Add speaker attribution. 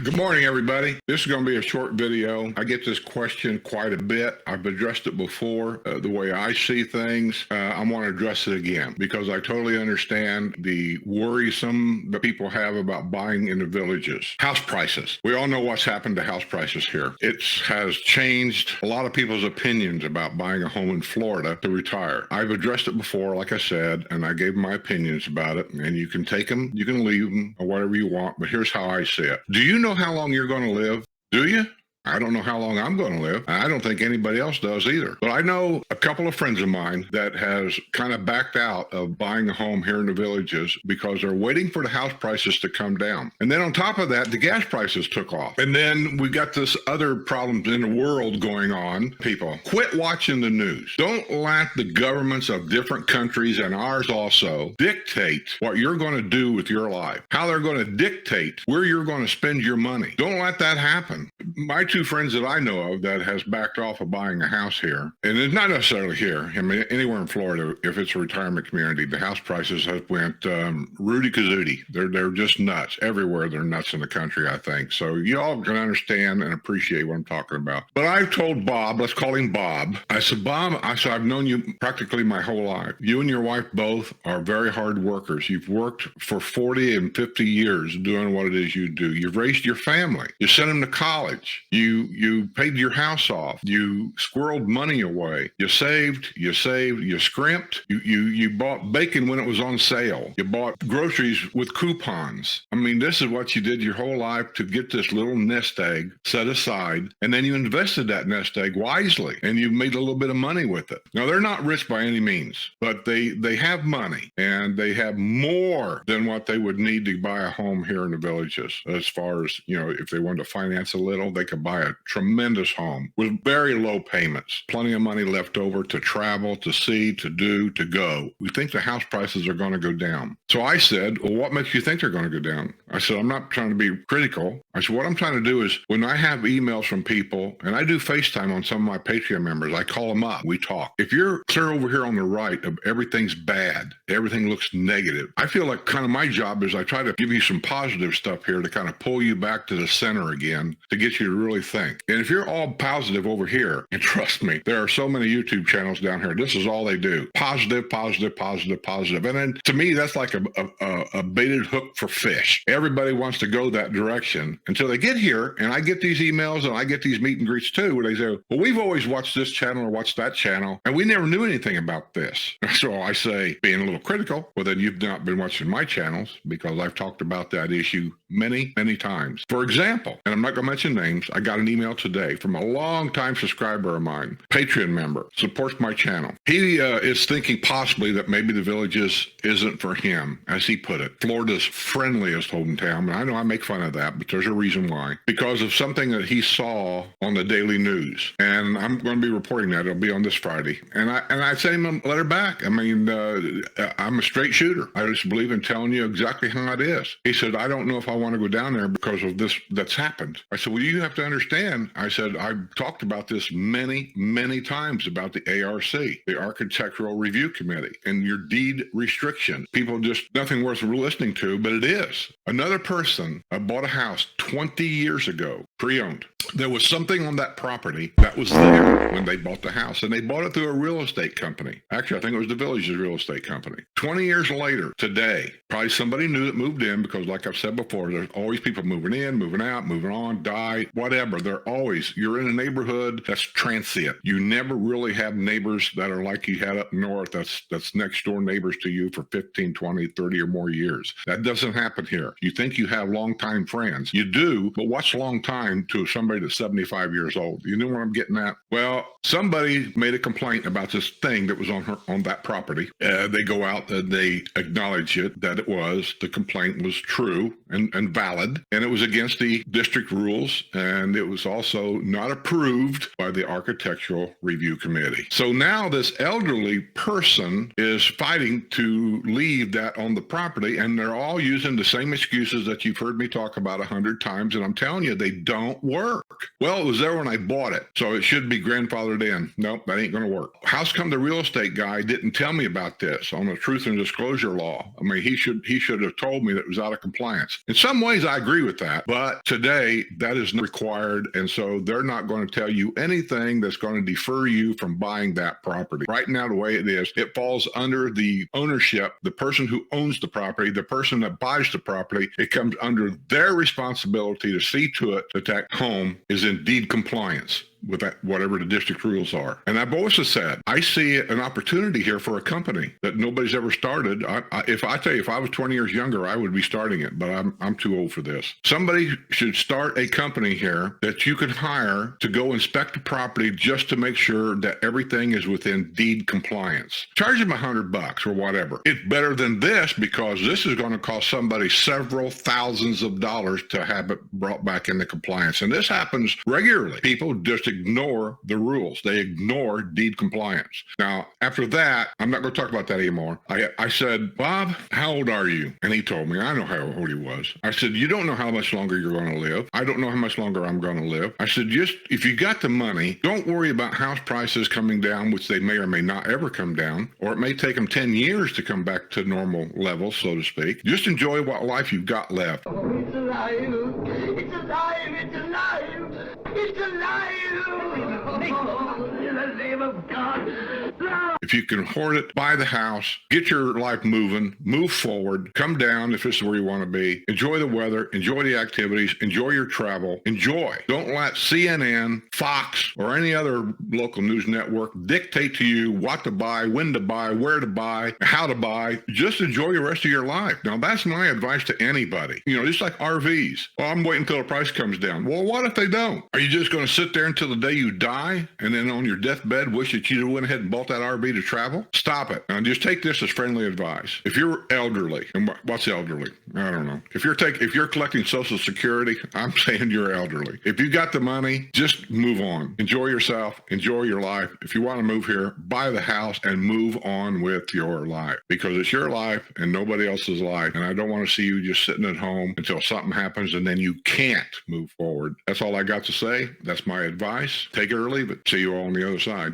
Speaker 1: Good morning, everybody. This is going to be a short video. I get this question quite a bit. I've addressed it before. The way I see things, I want to address it again because I totally understand the worrisome that people have about buying in the villages. House prices. We all know what's happened to house prices here. It has changed a lot of people's opinions about buying a home in Florida to retire. I've addressed it before, like I said, and I gave my opinions about it, and you can take them, you can leave them, or whatever you want, but here's how I see it. Do you know how long you're going to live? Do you? I don't know how long I'm going to live. I don't think anybody else does either. But I know a couple of friends of mine that has kind of backed out of buying a home here in the villages because they're waiting for the house prices to come down. And then on top of that, the gas prices took off. And then we got this other problem in the world going on. People, quit watching the news. Don't let the governments of different countries and ours also dictate what you're going to do with your life, how they're going to dictate where you're going to spend your money. Don't let that happen. My two friends that I know of that has backed off of buying a house here, and it's not necessarily here. I mean, anywhere in Florida, if it's a retirement community, the house prices have went Rudy Kazootie. They're just nuts. Everywhere they're nuts in the country, I think. So you all can understand and appreciate what I'm talking about. But I've told Bob, let's call him Bob. I said, Bob, I've known you practically my whole life. You and your wife both are very hard workers. You've worked for 40 and 50 years doing what it is you do. You've raised your family. You sent them to college. You paid your house off. You squirreled money away. You saved, you scrimped. You bought bacon when it was on sale. You bought groceries with coupons. I mean, this is what you did your whole life to get this little nest egg set aside. And then you invested that nest egg wisely and you made a little bit of money with it. Now, they're not rich by any means, but they have money and they have more than what they would need to buy a home here in the villages. As far as, if they wanted to finance a little, they could buy a tremendous home with very low payments, plenty of money left over to travel, to see, to do, to go. We think the house prices are going to go down. So I said, well, what makes you think they're going to go down? I said, I'm not trying to be critical. I said, what I'm trying to do is when I have emails from people, and I do FaceTime on some of my Patreon members, I call them up, we talk. If you're clear over here on the right of everything's bad, everything looks negative, I feel like kind of my job is I try to give you some positive stuff here to kind of pull you back to the center again, to get you to really think. And if you're all positive over here, and trust me, there are so many YouTube channels down here, this is all they do. Positive, positive, positive, positive. And then to me, that's like a baited hook for fish. Everybody wants to go that direction until they get here. And I get these emails and I get these meet and greets too, where they say, well, we've always watched this channel or watched that channel, and we never knew anything about this. So I say, being a little critical, well, then you've not been watching my channels because I've talked about that issue many, many times. For example, and I'm not going to mention names, I got an email today from a long-time subscriber of mine, Patreon member, supports my channel. He is thinking possibly that maybe the villages isn't for him, as he put it. Florida's friendliest hometown, and I know I make fun of that, but there's a reason why. Because of something that he saw on the daily news, and I'm going to be reporting that. It'll be on this Friday. And I sent him a letter back. I mean, I'm a straight shooter. I just believe in telling you exactly how it is. He said, I don't know if I want to go down there because of this that's happened. I said, well, you have to understand. I said, I've talked about this many, many times about the ARC, the Architectural Review Committee, and your deed restriction. People just, nothing worth listening to, but it is. Another person bought a house 20 years ago, pre-owned. There was something on that property that was there when they bought the house, and they bought it through a real estate company. Actually, I think it was the village's real estate company. 20 years later, today, probably somebody new that moved in because, like I've said before, there's always people moving in, moving out, moving on, die, whatever. They're always, you're in a neighborhood that's transient. You never really have neighbors that are like you had up north that's next door neighbors to you for 15, 20, 30 or more years. That doesn't happen here. You think you have longtime friends. You do, but what's long time to somebody that's 75 years old? You know what I'm getting at? Well, somebody made a complaint about this thing that was on that property. They go out and they acknowledge it, that the complaint was true and valid, and it was against the district rules, and it was also not approved by the Architectural Review Committee. So now this elderly person is fighting to leave that on the property, and they're all using the same excuses that you've heard me talk about 100 times, and I'm telling you, they don't work. Well, it was there when I bought it, so it should be grandfathered in. Nope, that ain't going to work. How's come the real estate guy didn't tell me about this on the truth and disclosure law? I mean, he should have told me that it was out of compliance. In some ways, I agree with that, but today that is not required. And so they're not going to tell you anything that's going to defer you from buying that property. Right now, the way it is, it falls under the ownership, the person who owns the property, the person that buys the property. It comes under their responsibility to see to it that that home is in deed compliance with that, whatever the district rules are. And I've also said, I see an opportunity here for a company that nobody's ever started. If I was 20 years younger, I would be starting it, but I'm too old for this. Somebody should start a company here that you could hire to go inspect the property just to make sure that everything is within deed compliance. Charge them $100 or whatever. It's better than this because this is going to cost somebody several thousands of dollars to have it brought back into compliance. And this happens regularly. People just ignore the rules. They ignore deed compliance. Now, after that, I'm not going to talk about that anymore. I said, Bob, how old are you? And he told me, I know how old he was. I said, you don't know how much longer you're going to live. I don't know how much longer I'm going to live. I said, just if you got the money, don't worry about house prices coming down, which they may or may not ever come down, or it may take them 10 years to come back to normal levels, so to speak. Just enjoy what life you've got left.
Speaker 2: Oh, it's alive. It's alive. It's alive. It's alive. In the name of God. No.
Speaker 1: If you can hoard it, buy the house, get your life moving, move forward, come down if this is where you want to be, enjoy the weather, enjoy the activities, enjoy your travel, enjoy. Don't let CNN, Fox, or any other local news network dictate to you what to buy, when to buy, where to buy, how to buy. Just enjoy the rest of your life. Now, that's my advice to anybody. Just like RVs. Well, I'm waiting until the price comes down. Well, what if they don't? Are you just going to sit there until the day you die and then on your deathbed wish that you went ahead and bought that RV to travel? Stop it. Now, just take this as friendly advice. If you're elderly, and what's elderly? I don't know. If you're collecting Social Security, I'm saying you're elderly. If you got the money, just move on. Enjoy yourself. Enjoy your life. If you want to move here, buy the house and move on with your life because it's your life and nobody else's life. And I don't want to see you just sitting at home until something happens and then you can't move forward. That's all I got to say. That's my advice. Take it or leave it. See you all on the other side.